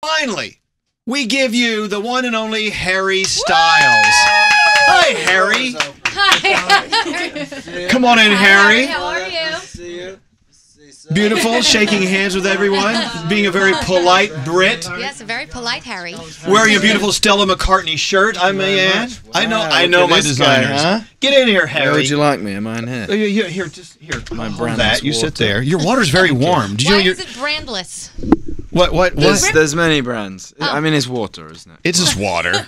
Finally, we give you the one and only Harry Styles. Hi, Harry. Hi. Come on in, Harry. How are you? Nice to see you. Beautiful, shaking hands with everyone, being a very polite Brit. Yes, a very polite Harry. Wearing a beautiful Stella McCartney shirt, I may add. I know my designers. Huh? Get in here, Harry. Where would you like me? Am I in here? Here, My hold brandless that. You sit water. there. Your water's very warm. Did you Why know is it brandless? What? There's many brands. I mean, it's water, isn't it? It's just water.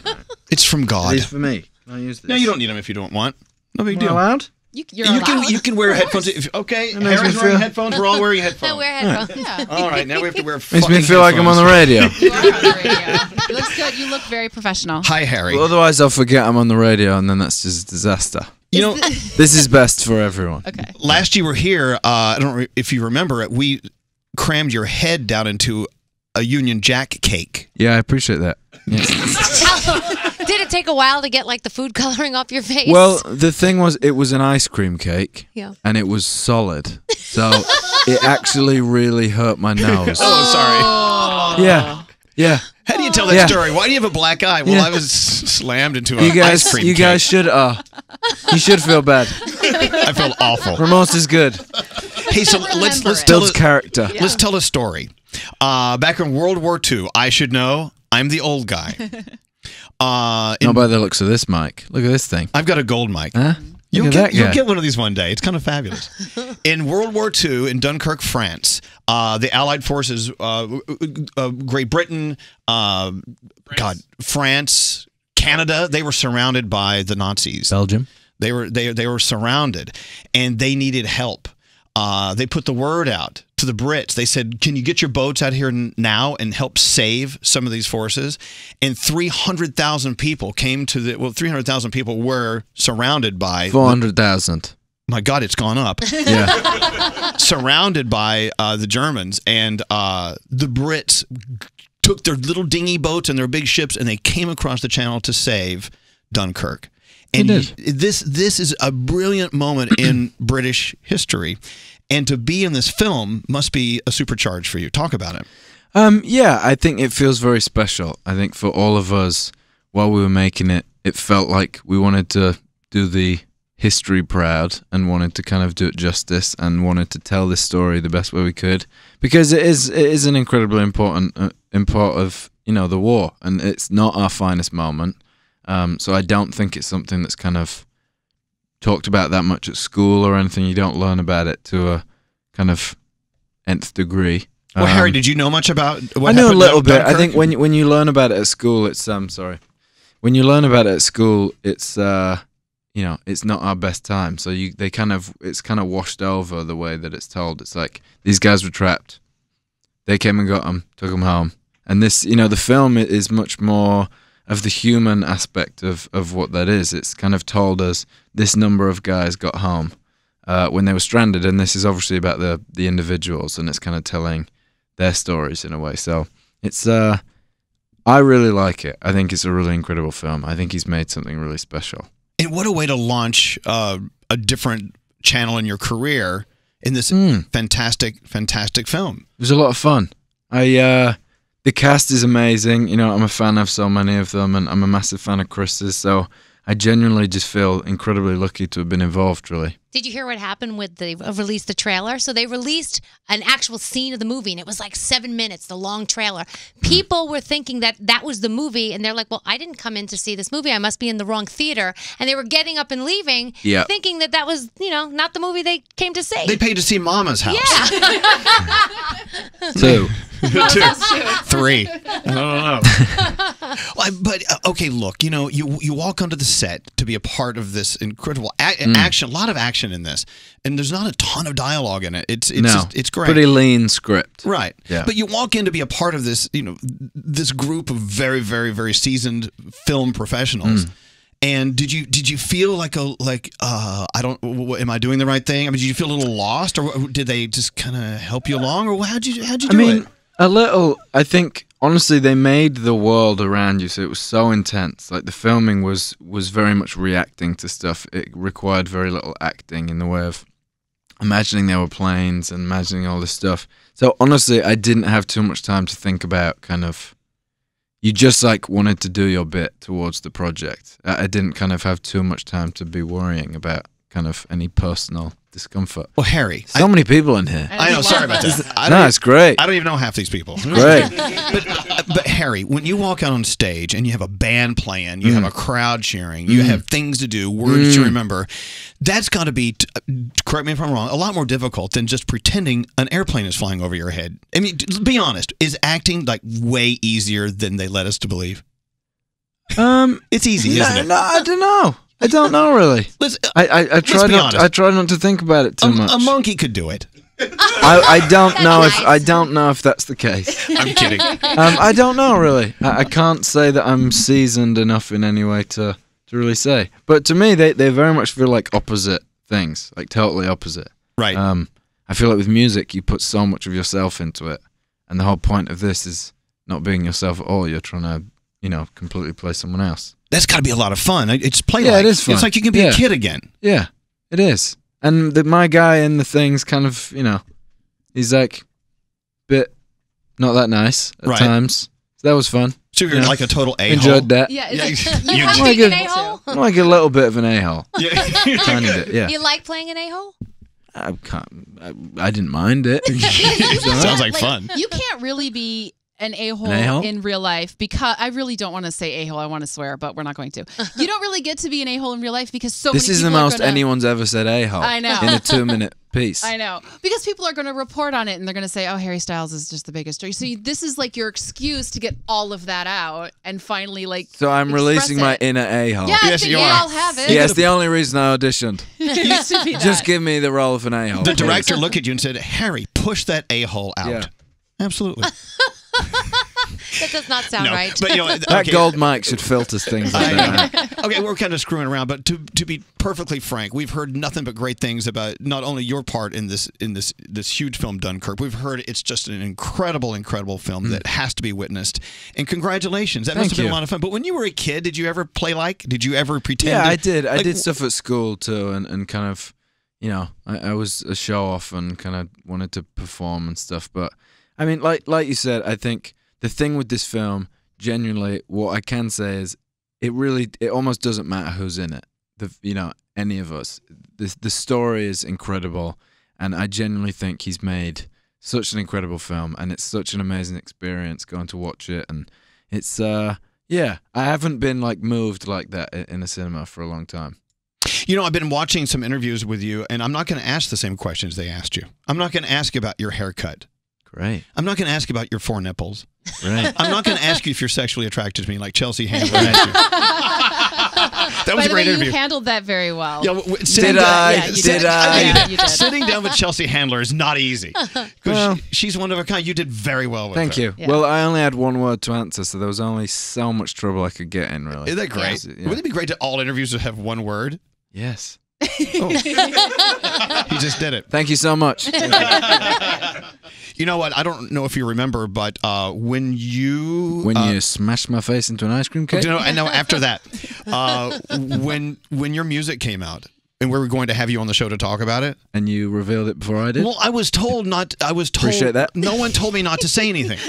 It's from God. It's for me. Can I use this? No, you don't need them if you don't want. No big Am I deal. allowed? You're allowed. You can wear headphones. Okay, That makes Harry's me wearing feel- headphones. We're all wearing headphones. I wear headphones. Yeah. All right, now we have to wear Makes me fucking feel like I'm on the radio. You are on the radio. It looks good. You look very professional. Hi, Harry. Well, otherwise, I'll forget I'm on the radio, and then that's just a disaster. You know, This is best for everyone. Okay. last you were here, I don't know if you remember it, we crammed your head down into a Union Jack cake. Yeah, I appreciate that. Yeah. Did it take a while to get like the food coloring off your face? Well, the thing was, it was an ice cream cake, Yeah. and it was solid, so it actually really hurt my nose. Oh, sorry. Yeah. How do you tell that Yeah. story? Why do you have a black eye? Well, Yeah. I was slammed into an You ice cream you cake. guys should. You should feel bad. I felt awful. Remorse is good. Hey, so let's remember it. tell Builds character. Let's tell a story. Back in World War II, I should know. I'm the old guy. Not by the looks of this mic. Look at this thing. I've got a gold mic. Huh? You'll Look at that you'll guy. get one of these one day. It's kind of fabulous. In World War II, in Dunkirk, France, the Allied forces, Great Britain, France, Canada, they were surrounded by the Nazis. Belgium. They were surrounded, and they needed help. They put the word out to the Brits. They said, "Can you get your boats out here now and help save some of these forces?" And 300,000 people came to the. Well, 300,000 people were surrounded by 400,000. my God, it's gone up. Yeah. Surrounded by the Germans, and the Brits took their little dinghy boats and their big ships, and they came across the channel to save Dunkirk. And this is a brilliant moment in British history, and to be in this film must be a supercharge for you. Talk about it. Yeah, I think it feels very special. I think for all of us, while we were making it, it felt like we wanted to do the history proud and wanted to kind of do it justice and wanted to tell this story the best way we could, because it is an incredibly important part of the war, and it's not our finest moment. So I don't think it's something that's kind of talked about that much at school or anything. You don't learn about it to a kind of nth degree. Well, Harry, did you know much about what I knew a happened little in bit. I Dunkirk? think when you learn about it at school, it's when you learn about it at school, it's it's not our best time. So it's kind of washed over the way that it's told. It's like these guys were trapped. They came and got them, took them home. And this, the film is much more of the human aspect of what that is. It's kind of told us this number of guys got home when they were stranded, and this is obviously about the individuals, and it's kind of telling their stories in a way. So it's I really like it. I think it's a really incredible film. I think he's made something really special. And what a way to launch a different channel in your career in this fantastic film. It was a lot of fun. The cast is amazing. I'm a fan of so many of them, and I'm a massive fan of Chris's, so I genuinely just feel incredibly lucky to have been involved, really. Did you hear what happened with they released the trailer? So they released an actual scene of the movie, and it was like 7 minutes, the long trailer. People were thinking that was the movie, and they're like, well, I didn't come in to see this movie. I must be in the wrong theater. And they were getting up and leaving, thinking that was, not the movie they came to see. They paid to see Mama's house. Yeah. 2. 2, 3. I don't know. But okay, look, you walk onto the set to be a part of this incredible action, a lot of action in this, and there's not a ton of dialogue in it. It's great. Pretty lean script, right? Yeah. But you walk in to be a part of this, this group of very, very, very seasoned film professionals. And did you feel like am I doing the right thing? I mean, did you feel a little lost, or did they just kind of help you along, or how'd you do it? A little. I think honestly, they made the world around you so it was so intense. Like the filming was very much reacting to stuff. It required very little acting in the way of imagining there were planes and imagining all this stuff. So honestly, I didn't have too much time to think about kind of you just like wanted to do your bit towards the project. I didn't kind of have too much time to be worrying about kind of any personal discomfort. Well, Harry, So many people in here. I know. Sorry about that. No, it's great. I don't even know half these people. Great. But Harry, when you walk out on stage and you have a band playing, you have a crowd cheering, you have things to do, words to remember, that's got to be, correct me if I'm wrong, a lot more difficult than just pretending an airplane is flying over your head. I mean, be honest, is acting like way easier than they led us to believe? It's easy, isn't it? No, I don't know. I don't know really. I try not to think about it too much. A monkey could do it. I don't know if that's the case. I'm kidding. I don't know really. I can't say that I'm seasoned enough in any way to really say. But to me, they very much feel like opposite things, like totally opposite. Right. I feel like with music, you put so much of yourself into it, and the whole point of this is not being yourself at all. You're trying to, completely play someone else. That's got to be a lot of fun. It's play Yeah, it is fun. It's like you can be a kid again. Yeah, it is. And my guy in the thing's kind of, he's like, bit not that nice at times. So that was fun. So you're like a total a-hole. Enjoyed that. Yeah, You You have do. being an a-hole? I'm like a little bit of an a-hole. Yeah. Tiny bit, yeah. You like playing an a-hole? I didn't mind it. Sounds like fun. You can't really be an a-hole in real life because I really don't want to say a-hole. I want to swear, but we're not going to. You don't really get to be an a-hole in real life because so many people This is the most anyone's ever said a-hole. I know. In a 2-minute piece. I know. Because people are going to report on it and they're going to say, oh, Harry Styles is just the biggest. So this is like your excuse to get all of that out and finally So I'm releasing my inner a-hole. Yeah, Yes, I you think we are. all have it. Yeah, it's the only reason I auditioned. Used to be Just that. give me the role of an a-hole. The please. director looked at you and said, Harry, push that a-hole out. Yeah. Absolutely. That does not sound right. But, That gold mic should filter things. I Like know. Okay, we're kind of screwing around, but to be perfectly frank, we've heard nothing but great things about not only your part in this huge film Dunkirk. We've heard it's just an incredible film that has to be witnessed. And congratulations, that must have been a lot of fun. But when you were a kid, did you ever play like? Did you ever pretend? Yeah, to, I did. I like, did stuff at school too, and kind of, I was a show off and kind of wanted to perform and stuff. But I mean, like you said, I think the thing with this film, genuinely, what I can say is, it almost doesn't matter who's in it. Any of us. The story is incredible, and I genuinely think he's made such an incredible film, and it's such an amazing experience going to watch it. And it's I haven't been like moved like that in a cinema for a long time. I've been watching some interviews with you, and I'm not going to ask the same questions they asked you. I'm not going to ask you about your haircut. Great. I'm not going to ask you about your 4 nipples. Right. I'm not going to ask you if you're sexually attracted to me like Chelsea Handler asked you. That was By a the great way, interview. you handled that very well. Yeah, Did I? Yeah, you Did did. I? Yeah, you did. Sitting down with Chelsea Handler is not easy. Because she's one of a kind. You did very well with Thank her. you. Yeah. Well, I only had one word to answer, so there was only so much trouble I could get in, really. Isn't that great? Yeah. Wouldn't it be great to all interviews to have one word? Yes. Oh. He just did it. Thank you so much. You know what? I don't know if you remember, but when you smashed my face into an ice cream cake? I know after that, when your music came out, and we were going to have you on the show to talk about it, And you revealed it before I did? well, I was told not. I was told. Appreciate that. No one told me not to say anything.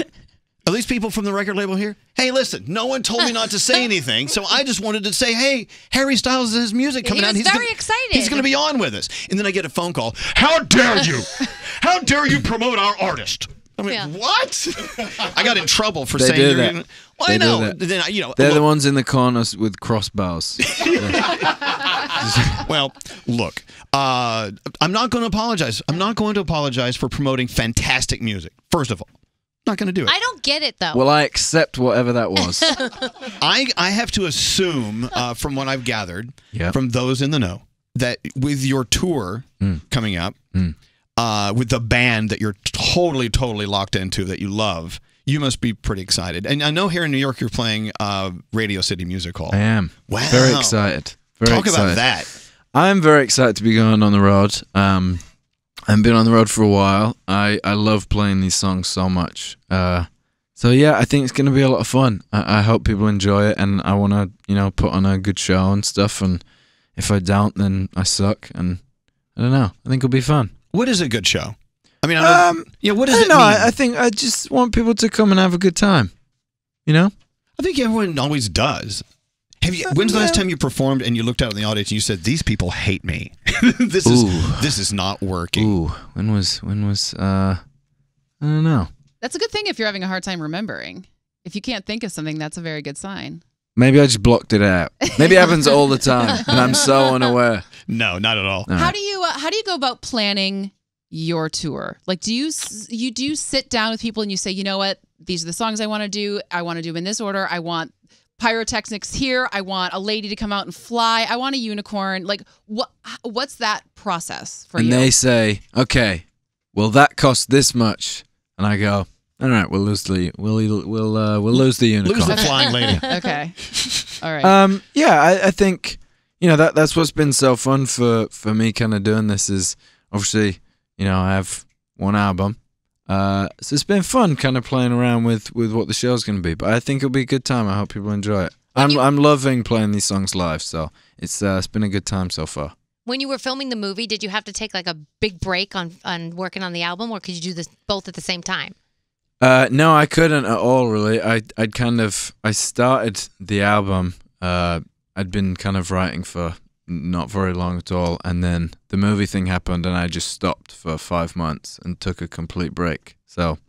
Are these people from the record label here? Hey, listen, no one told me not to say anything, so I just wanted to say, hey, Harry Styles has his music coming out. He was very excited. He's going to be on with us. And then I get a phone call. How dare you? How dare you promote our artist? I mean, Yeah. what? I got in trouble for They saying do you're that. gonna- Well, They I do know. that. Then, They're the look, ones in the corners with crossbows. well, look, I'm not going to apologize. I'm not going to apologize for promoting fantastic music, first of all. Not going to do it. I don't get it though. Well, I accept whatever that was. I have to assume, from what I've gathered Yep. from those in the know, that with your tour coming up, with the band that you're totally locked into, that you love, you must be pretty excited. And I know here in New York you're playing Radio City Music Hall. I am. Wow. Very excited. Very Talk excited. about that. I'm very excited to be going on the road. I've been on the road for a while. I love playing these songs so much. So yeah, I think it's going to be a lot of fun. I hope people enjoy it, and I want to, put on a good show and stuff. And if I don't, then I suck. And I don't know. I think it'll be fun. What is a good show? I mean, what does it mean? I think I just want people to come and have a good time. I think everyone always does. When's the last time you performed and you looked out in the audience and you said, "These people hate me. This is not working." Ooh, when was I don't know. That's a good thing if you're having a hard time remembering. If you can't think of something, that's a very good sign. Maybe I just blocked it out. Maybe it happens all the time, and I'm so unaware. No, not at all. How do you go about planning your tour? Like, do you sit down with people and you say, you know what, these are the songs I want to do. I want to do them in this order. I want pyrotechnics here. I want a lady to come out and fly. I want a unicorn. Like, what's that process for you? And they say, okay, well, that costs this much, and I go, all right, we'll lose the unicorn. Lose the flying lady. Okay. All right. Yeah, I think, you know, that's what's been so fun for me kind of doing this is, obviously, you know, I have one album. So it's been fun kind of playing around with what the show's going to be. But I think it'll be a good time. I hope people enjoy it. I'm loving playing these songs live, so it's been a good time so far. When you were filming the movie, did you have to take like a big break on working on the album, or could you do this both at the same time? No, I couldn't at all, really. I started the album. I'd been kind of writing for not very long at all, and then the movie thing happened, and I just stopped for 5 months and took a complete break. So,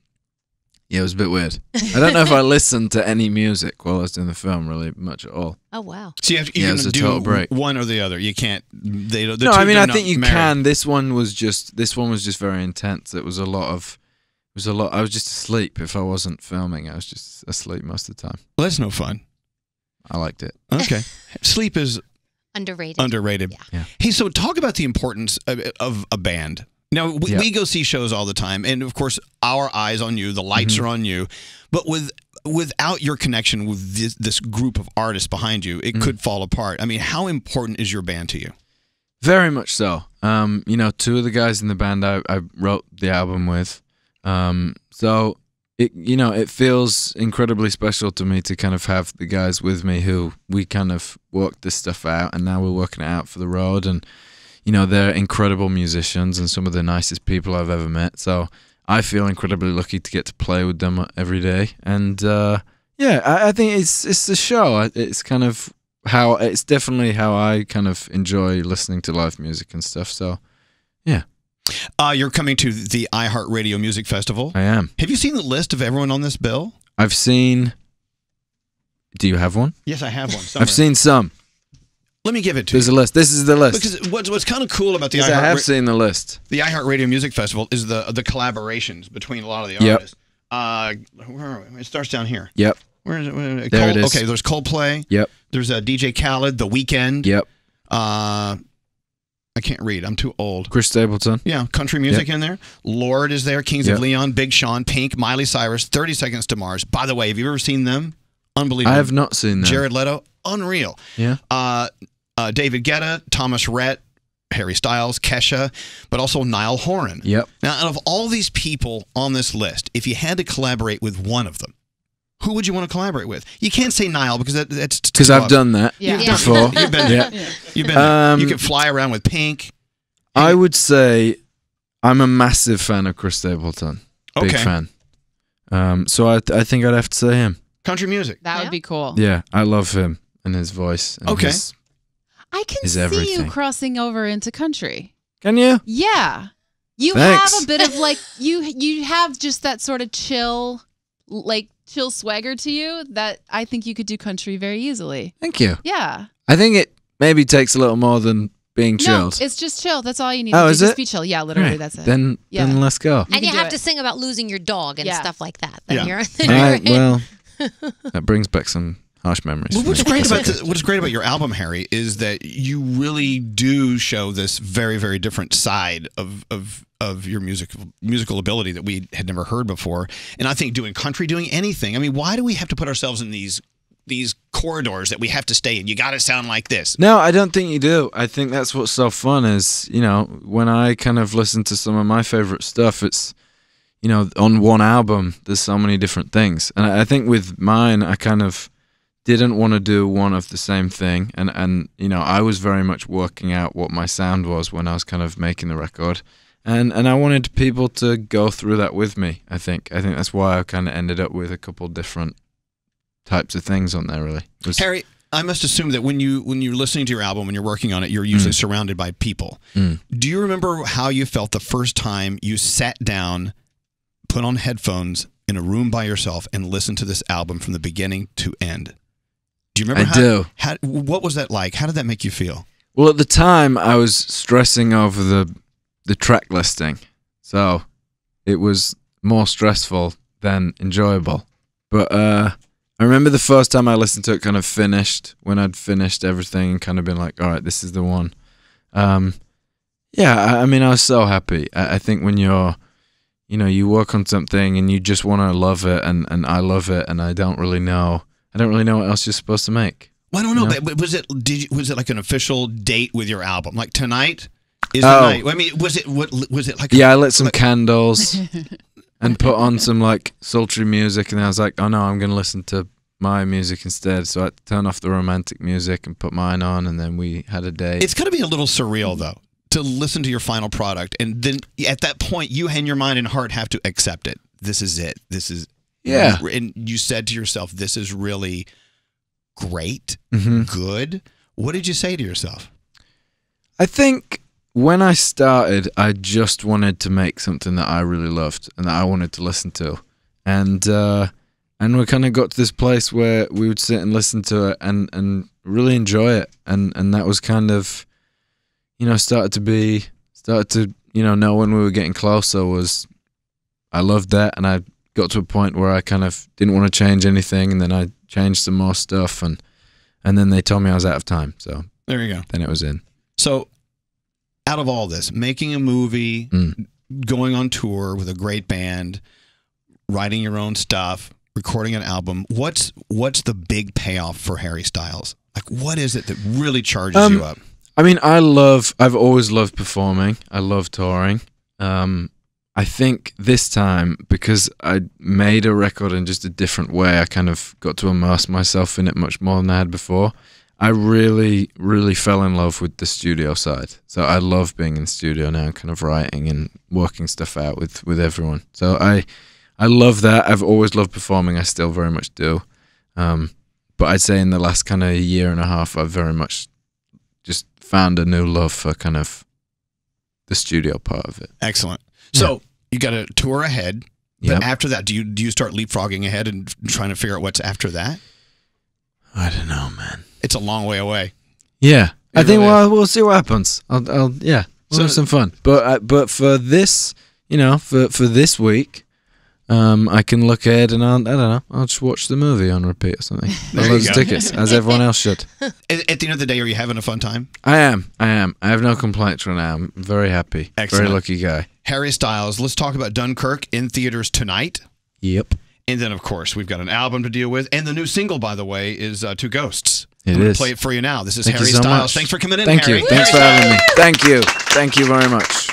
yeah, it was a bit weird. I don't know if I listened to any music while I was doing the film really much at all. Oh wow! So you can do one or the other. You can't. No, I mean I think you can. This one was just very intense. It was a lot. I was just asleep if I wasn't filming. I was just asleep most of the time. Well, that's no fun. I liked it. Okay. Sleep is underrated. Yeah. Hey, so talk about the importance of a band. Now, we go see shows all the time, and of course, our eyes on you, the lights are on you, but without your connection with this group of artists behind you, it could fall apart. I mean, how important is your band to you? Very much so. You know, 2 of the guys in the band I wrote the album with. So it feels incredibly special to me to kind of have the guys with me who we kind of worked this stuff out, and now we're working it out for the road. And you know, they're incredible musicians and some of the nicest people I've ever met. So I feel incredibly lucky to get to play with them every day. And I think it's the show. It's kind of it's definitely how I kind of enjoy listening to live music and stuff. So yeah. You're coming to the iHeartRadio Music Festival. I am. Have you seen the list of everyone on this bill? I've seen. Do you have one? Yes, I have one. Somewhere. I've seen some. Let me give it to There's you. a list. This is the list. Because what's kind of cool about the I have seen the list. The iHeartRadio Music Festival is the collaborations between a lot of the artists. Where are we? It starts down here. Yep. Where is it? There it is. Okay, there's Coldplay. Yep. There's DJ Khaled, The Weeknd. Yep. I can't read. I'm too old. Chris Stapleton. Yeah, country music in there. Lord is there. Kings of Leon, Big Sean, Pink, Miley Cyrus, 30 Seconds to Mars. By the way, have you ever seen them? Unbelievable. I have not seen them. Jared Leto, unreal. Yeah. David Guetta, Thomas Rhett, Harry Styles, Kesha, but also Niall Horan. Yep. Now, out of all these people on this list, if you had to collaborate with one of them, who would you want to collaborate with? You can't say Niall because that's because I've done that before. You've been there. You've been there. You can fly around with Pink. I would say I'm a massive fan of Chris Stapleton. Big fan. So I think I'd have to say him. Country music. That would be cool. Yeah, I love him and his voice. And I can see you crossing over into country. Can you? Yeah. You have a bit of like you have just that sort of chill swagger to you that I think you could do country very easily. Thank you. Yeah. I think it maybe takes a little more than being chilled. No, it's just chill. That's all you need. Oh, is it? Just be chill. Yeah, literally, that's it. Then let's go. And you have to sing about losing your dog and stuff like that. Then you're well, that brings back some harsh memories. Well, what's great about your album, Harry, is that you really do show this very, very different side of your musical ability that we had never heard before. And I think doing country, doing anything. I mean, why do we have to put ourselves in these corridors that we have to stay in? You got to sound like this. No, I don't think you do. I think that's what's so fun is, you know, when I kind of listen to some of my favorite stuff, it's, you know, on one album, there's so many different things. And I think with mine, I kind of didn't want to do one of the same thing. And you know, I was very much working out what my sound was when I was kind of making the record. And I wanted people to go through that with me, I think. I think that's why I kind of ended up with a couple different types of things on there. Really, Harry, I must assume that when you're listening to your album, when you're working on it, you're usually surrounded by people. Do you remember how you felt the first time you sat down, put on headphones in a room by yourself, and listened to this album from the beginning to end? Do you remember? What was that like? How did that make you feel? Well, at the time, I was stressing over the track listing, so it was more stressful than enjoyable. But I remember the first time I listened to it kind of finished, when I'd finished everything and kind of been like, all right, this is the one. Yeah, I mean, I was so happy. I think when you work on something and you just want to love it, and I love it, and I don't really know what else you're supposed to make. Well, I don't know, but was it like an official date with your album? Like tonight is the night. I mean, was it like? Yeah, I lit some candles and put on some like sultry music, and I was like, oh no, I'm gonna listen to my music instead. So I turned off the romantic music and put mine on, and then we had a date. It's got to be a little surreal though to listen to your final product, and then at that point, you and your mind and heart have to accept it. This is it. This is and you said to yourself, "This is really great, good." What did you say to yourself? I think when I started, I just wanted to make something that I really loved and that I wanted to listen to, and we kind of got to this place where we would sit and listen to it and really enjoy it, and that was kind of, started to know when we were getting closer was I loved that, and I got to a point where I kind of didn't want to change anything, and then I changed some more stuff, and then they told me I was out of time, so there you go. Then it was in. So out of all this, making a movie, going on tour with a great band, writing your own stuff, recording an album, what's the big payoff for Harry Styles? Like, what is it that really charges you up? I mean, I've always loved performing. I love touring. I think this time, because I made a record in just a different way, I kind of got to immerse myself in it much more than I had before. I really, really fell in love with the studio side. So I love being in the studio now, kind of writing and working stuff out with everyone. So I love that. I've always loved performing. I still very much do. But I'd say in the last kind of year and a half, I've very much just found a new love for kind of the studio part of it. Excellent. So you got a tour ahead, but after that, do you start leapfrogging ahead and trying to figure out what's after that? I don't know, man. It's a long way away. Yeah, I think we'll see what happens. We'll have some fun. But for this, for this week, I can look ahead and I don't know. I'll just watch the movie on repeat or something. Buy loads of tickets, as everyone else should. At the end of the day, are you having a fun time? I am. I have no complaints right now. I'm very happy. Excellent. Very lucky guy. Harry Styles. Let's talk about Dunkirk in theaters tonight. Yep. And then, of course, we've got an album to deal with. And the new single, by the way, is Two Ghosts. It I'm going is. to play it for you now. This is Thank Harry you so Styles. much. Thanks for coming in, Thank Harry. you. Thanks for having me. Thank you. Thank you very much.